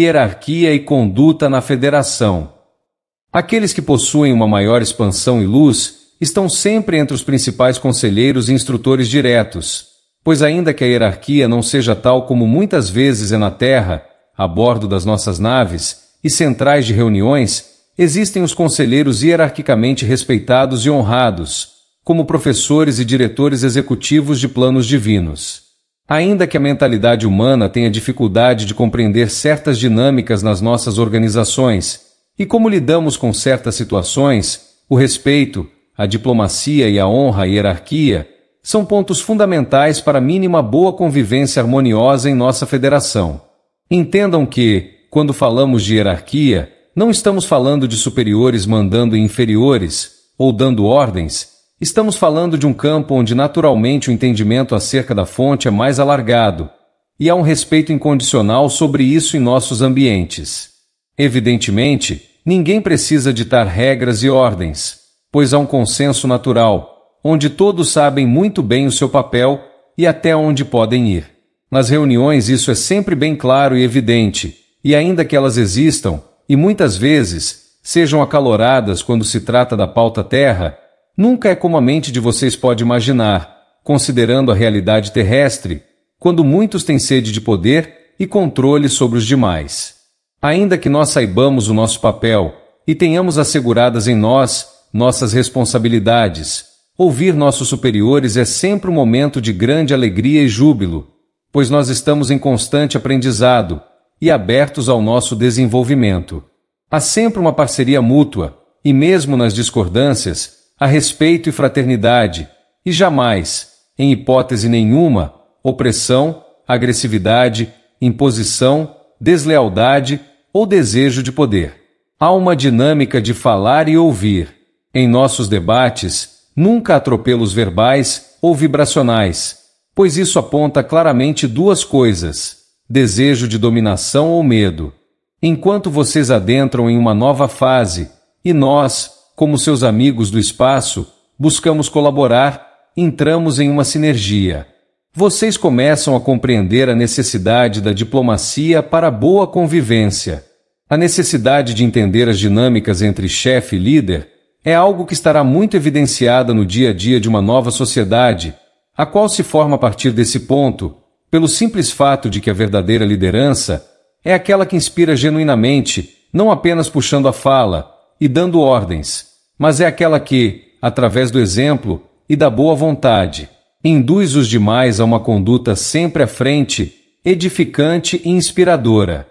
hierarquia e conduta na federação. Aqueles que possuem uma maior expansão e luz estão sempre entre os principais conselheiros e instrutores diretos, pois ainda que a hierarquia não seja tal como muitas vezes é na Terra, a bordo das nossas naves e centrais de reuniões, existem os conselheiros hierarquicamente respeitados e honrados, como professores e diretores executivos de planos divinos. Ainda que a mentalidade humana tenha dificuldade de compreender certas dinâmicas nas nossas organizações e como lidamos com certas situações, o respeito, a diplomacia e a honra à hierarquia são pontos fundamentais para a mínima boa convivência harmoniosa em nossa federação. Entendam que, quando falamos de hierarquia, não estamos falando de superiores mandando em inferiores ou dando ordens. Estamos falando de um campo onde naturalmente o entendimento acerca da fonte é mais alargado, e há um respeito incondicional sobre isso em nossos ambientes. Evidentemente, ninguém precisa ditar regras e ordens, pois há um consenso natural, onde todos sabem muito bem o seu papel e até onde podem ir. Nas reuniões isso é sempre bem claro e evidente, e ainda que elas existam, e muitas vezes sejam acaloradas quando se trata da pauta terra, nunca é como a mente de vocês pode imaginar, considerando a realidade terrestre, quando muitos têm sede de poder e controle sobre os demais. Ainda que nós saibamos o nosso papel e tenhamos asseguradas em nós nossas responsabilidades, ouvir nossos superiores é sempre um momento de grande alegria e júbilo, pois nós estamos em constante aprendizado e abertos ao nosso desenvolvimento. Há sempre uma parceria mútua, e mesmo nas discordâncias, há respeito e fraternidade, e jamais, em hipótese nenhuma, opressão, agressividade, imposição, deslealdade ou desejo de poder. Há uma dinâmica de falar e ouvir. Em nossos debates, nunca atropelos verbais ou vibracionais, pois isso aponta claramente duas coisas: desejo de dominação ou medo. Enquanto vocês adentram em uma nova fase, e nós, como seus amigos do espaço, buscamos colaborar, entramos em uma sinergia. Vocês começam a compreender a necessidade da diplomacia para a boa convivência. A necessidade de entender as dinâmicas entre chefe e líder é algo que estará muito evidenciada no dia a dia de uma nova sociedade, a qual se forma a partir desse ponto, pelo simples fato de que a verdadeira liderança é aquela que inspira genuinamente, não apenas puxando a fala e dando ordens, mas é aquela que, através do exemplo e da boa vontade, induz os demais a uma conduta sempre à frente, edificante e inspiradora.